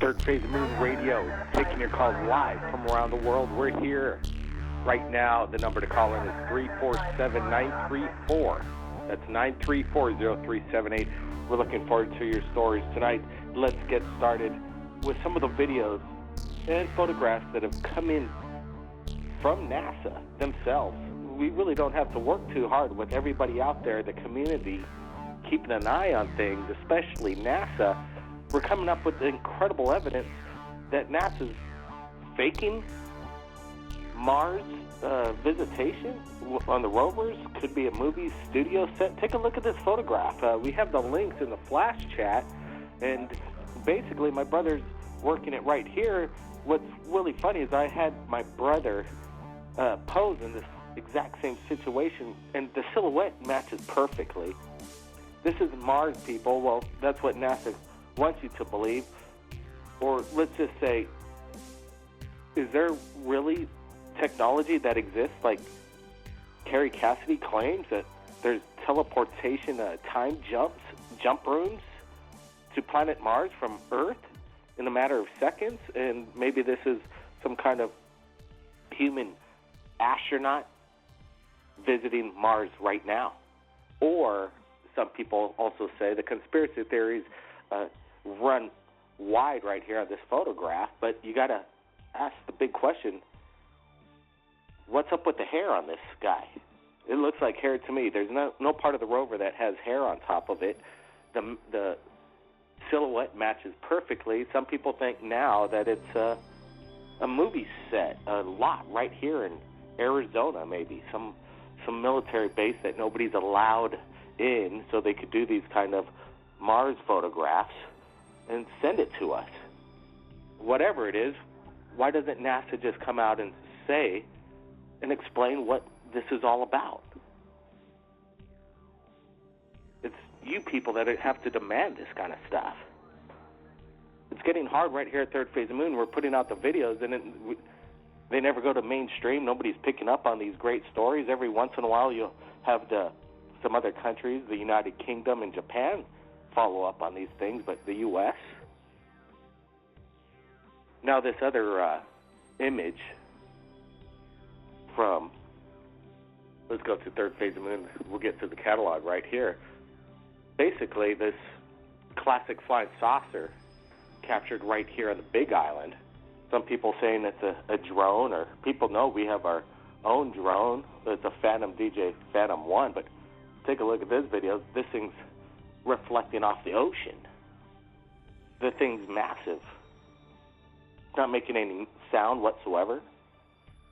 Third Phase Moon Radio, taking your calls live from around the world. We're here right now. The number to call in is 347-934. That's 934-0378. We're looking forward to your stories tonight. Let's get started with some of the videos and photographs that have come in from NASA themselves. We really don't have to work too hard with everybody out there, the community, keeping an eye on things, especially NASA. We're coming up with incredible evidence that NASA's faking Mars visitation on the rovers. Could be a movie studio set. Take a look at this photograph. We have the links in the flash chat, and basically my brother's working it right here. What's really funny is I had my brother pose in this exact same situation, and the silhouette matches perfectly. This is Mars, people. Well, that's what NASA wants you to believe. Or let's just say, is there really technology that exists? Like Carrie Cassidy claims that there's teleportation, time jump rooms to planet Mars from Earth in a matter of seconds, and maybe this is some kind of human astronaut visiting Mars right now. Or some people also say the conspiracy theories run wide right here on this photograph, but you got to ask the big question, what's up with the hair on this guy? It looks like hair to me. There's no part of the rover that has hair on top of it. The silhouette matches perfectly. Some people think now that it's a movie set, a lot right here in Arizona, maybe some military base that nobody's allowed in, so they could do these kind of Mars photographs and send it to us. Whatever it is, why doesn't NASA just come out and say and explain what this is all about? It's you people that have to demand this kind of stuff. It's getting hard right here at Third Phase of Moon. We're putting out the videos, and they never go to mainstream. Nobody's picking up on these great stories. Every once in a while, you'll have some other countries, the United Kingdom and Japan, follow up on these things, but the U.S. Now this other image from, let's go to Third Phase of Moon. We'll get to the catalog right here. Basically, this classic flying saucer captured right here on the Big Island. Some people saying it's a drone, or people know we have our own drone. It's a Phantom DJ Phantom 1, but take a look at this video. This thing's reflecting off the ocean. The thing's massive. It's not making any sound whatsoever.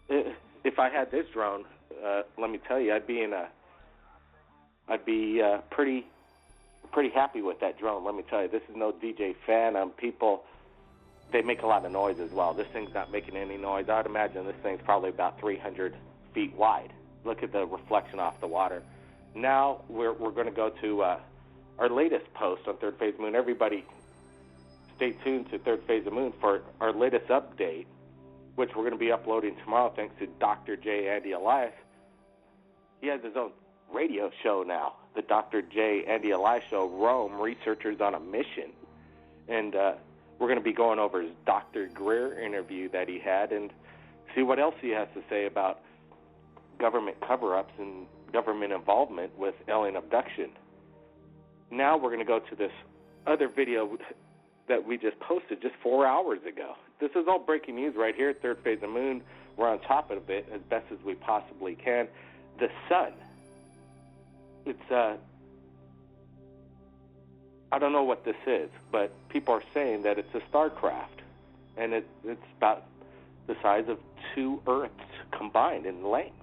If I had this drone, let me tell you, I'd be pretty happy with that drone. Let me tell you, this is no DJ Phantom. People, they make a lot of noise as well. This thing's not making any noise. I'd imagine this thing's probably about 300 feet wide. Look at the reflection off the water. Now we're going to go to our latest post on Third Phase Moon. Everybody stay tuned to Third Phase of Moon for our latest update, which we're going to be uploading tomorrow thanks to Dr. J. Andy Ilias. He has his own radio show now, the Dr. J. Andy Ilias Show, Rome, Researchers on a Mission. And we're going to be going over his Dr. Greer interview that he had and see what else he has to say about government cover-ups and government involvement with alien abduction. Now we're going to go to this other video that we just posted just 4 hours ago. This is all breaking news right here at Third Phase of Moon. We're on top of it as best as we possibly can. The sun. It's, I don't know what this is, but people are saying that it's a starcraft, and it's about the size of 2 Earths combined in length.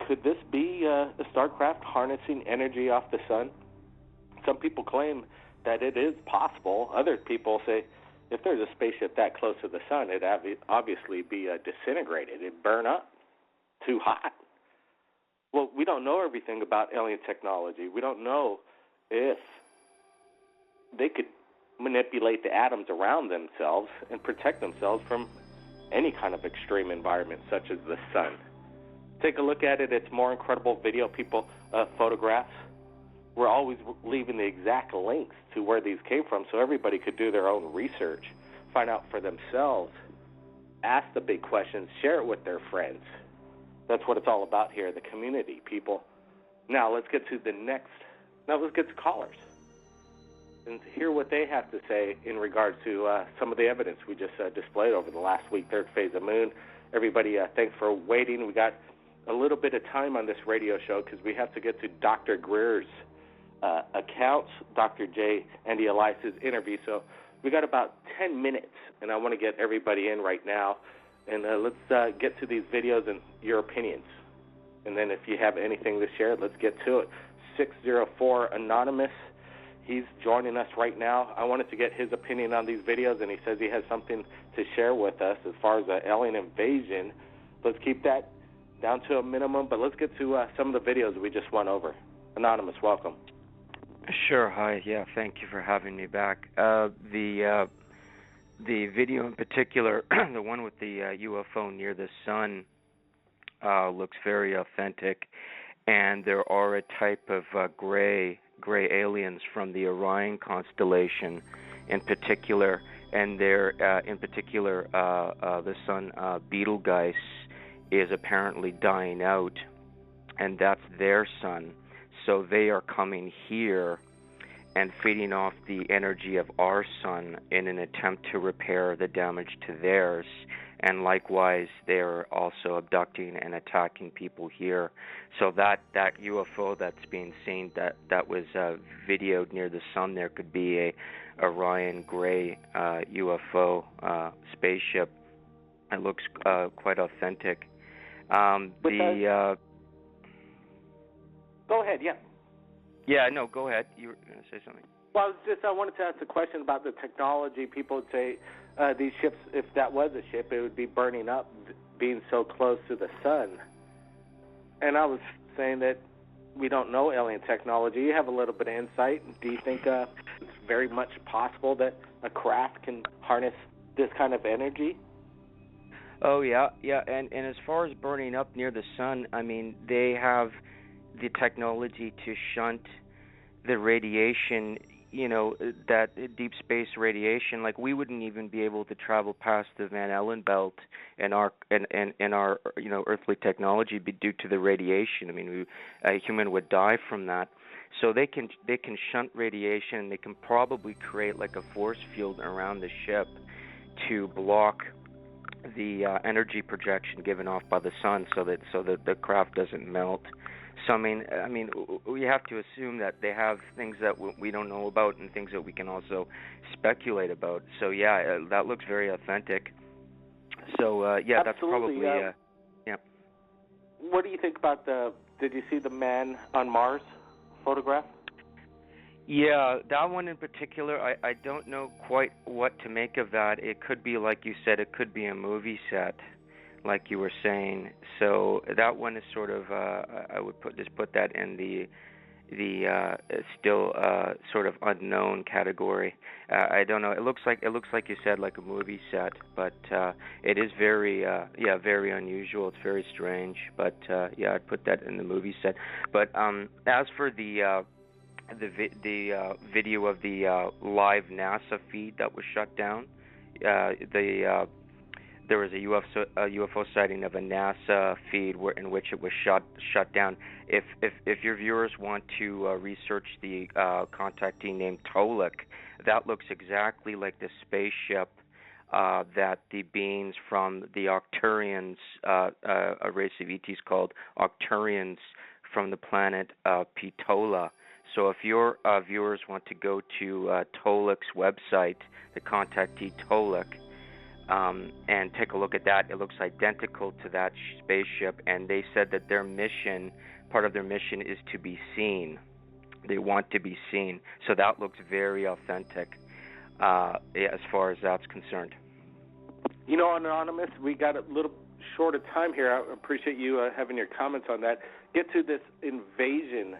Could this be a starcraft harnessing energy off the sun? Some people claim that it is possible. Other people say if there's a spaceship that close to the sun, it'd obviously be disintegrated. It'd burn up. Too hot. Well, we don't know everything about alien technology. We don't know if they could manipulate the atoms around themselves and protect themselves from any kind of extreme environment such as the sun. Take a look at it. It's more incredible video, people, photographs we're always leaving the exact links to where these came from so everybody could do their own research, find out for themselves, ask the big questions, share it with their friends. That's what it's all about here, the community, people. Now let's get to let's get to callers and hear what they have to say in regards to some of the evidence we just displayed over the last week, third phase of moon. Everybody, thanks for waiting. We got a little bit of time on this radio show because we have to get to Dr. Greer's accounts, Dr. J. Andy Ilias' interview. So we got about 10 minutes, and I want to get everybody in right now. And let's get to these videos and your opinions. And then if you have anything to share, let's get to it. 604 Anonymous, he's joining us right now. I wanted to get his opinion on these videos, and he says he has something to share with us as far as the alien invasion. Let's keep that down to a minimum, but let's get to some of the videos we just went over. Anonymous, welcome. Sure. Hi. Yeah. Thank you for having me back. The video in particular, the one with the UFO near the sun, looks very authentic, and there are a type of gray aliens from the Orion constellation, in particular, and they're in particular the sun Betelgeuse is apparently dying out, and that's their sun. So they are coming here and feeding off the energy of our sun in an attempt to repair the damage to theirs. And likewise, they're also abducting and attacking people here. So that UFO that's being seen, that was videoed near the sun there, could be a Orion gray UFO spaceship. It looks quite authentic. Go ahead, yeah. Yeah, no, go ahead. You were going to say something. Well, I wanted to ask a question about the technology. People would say these ships, if that was a ship, it would be burning up, being so close to the sun. And I was saying that we don't know alien technology. You have a little bit of insight. Do you think it's very much possible that a craft can harness this kind of energy? Oh, yeah. And as far as burning up near the sun, I mean, they have the technology to shunt the radiation, that deep space radiation. Like, we wouldn't even be able to travel past the Van Allen belt in our earthly technology due to the radiation. I mean, a human would die from that. So they can shunt radiation. They can probably create like a force field around the ship to block the energy projection given off by the sun, so that the craft doesn't melt. So I mean, we have to assume that they have things that we don't know about and things that we can also speculate about. So yeah, that looks very authentic. So yeah, that's probably yeah. What do you think about did you see the man on Mars photograph? Yeah, that one in particular, I don't know quite what to make of that. It could be, like you said, it could be a movie set, like you were saying. So that one is sort of, I would put that in the still sort of unknown category. I don't know. It looks like you said, like a movie set, but it is very very unusual. It's very strange, but yeah, I'd put that in the movie set. But as for the video of the live NASA feed that was shut down, there was a UFO sighting of a NASA feed in which it was shut down. If your viewers want to research the contactee named Tolek, that looks exactly like the spaceship that the beings from the Arcturians, a race of ETs called Arcturians from the planet Pitola. So if your viewers want to go to Tolek's website, the contactee Tolek, and take a look at that, it looks identical to that spaceship, and they said that part of their mission is to be seen. They want to be seen. So that looks very authentic as far as that's concerned. Anonymous, we got a little short of time here. I appreciate you having your comments on that. Get to this invasion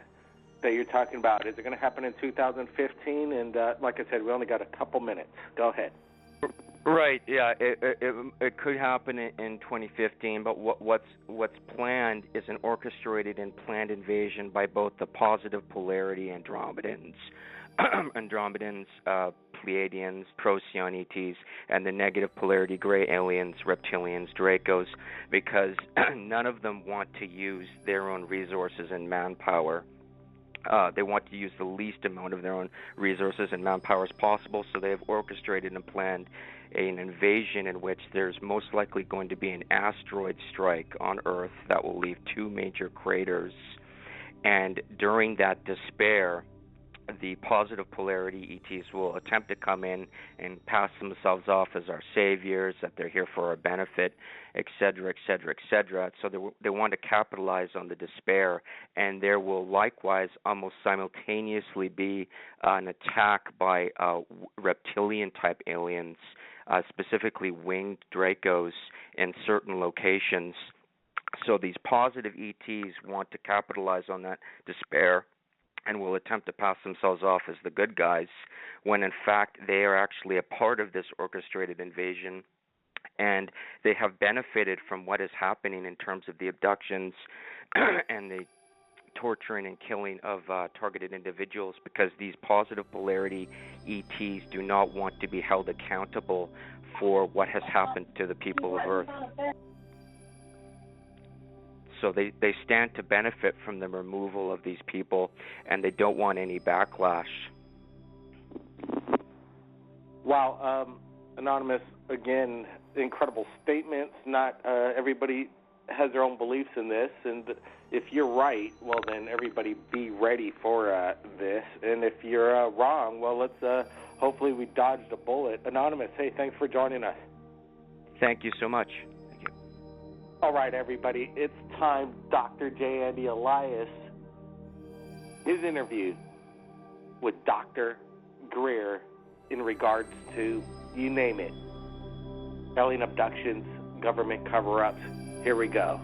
that you're talking about. Is it going to happen in 2015? And like I said, we only got a couple minutes. Go ahead. Right. Yeah. It could happen in 2015, but what's planned is an orchestrated and planned invasion by both the positive polarity Andromedans, Pleiadians, Procyon ETs, and the negative polarity gray aliens, reptilians, Dracos, because none of them want to use their own resources and manpower. They want to use the least amount of their own resources and manpower as possible, so they have orchestrated and planned an invasion in which there's most likely going to be an asteroid strike on Earth that will leave 2 major craters. And during that despair, the positive polarity ETs will attempt to come in and pass themselves off as our saviors, that they're here for our benefit, etc., etc., etc. So they want to capitalize on the despair, and there will likewise almost simultaneously be an attack by reptilian-type aliens, specifically winged Dracos in certain locations. So these positive ETs want to capitalize on that despair and will attempt to pass themselves off as the good guys, when in fact they are actually a part of this orchestrated invasion, and they have benefited from what is happening in terms of the abductions and the torturing and killing of targeted individuals, because these positive polarity ETs do not want to be held accountable for what has happened to the people of Earth. So they stand to benefit from the removal of these people, and they don't want any backlash. Wow, Anonymous, again, incredible statements. Not everybody has their own beliefs in this, and if you're right, well, then everybody be ready for this. And if you're wrong, well, let's hopefully we dodged a bullet. Anonymous, hey, thanks for joining us. Thank you so much. All right, everybody, it's time. Dr. J. Andy Ilias, his interview with Dr. Greer in regards to, you name it, alien abductions, government cover-ups. Here we go.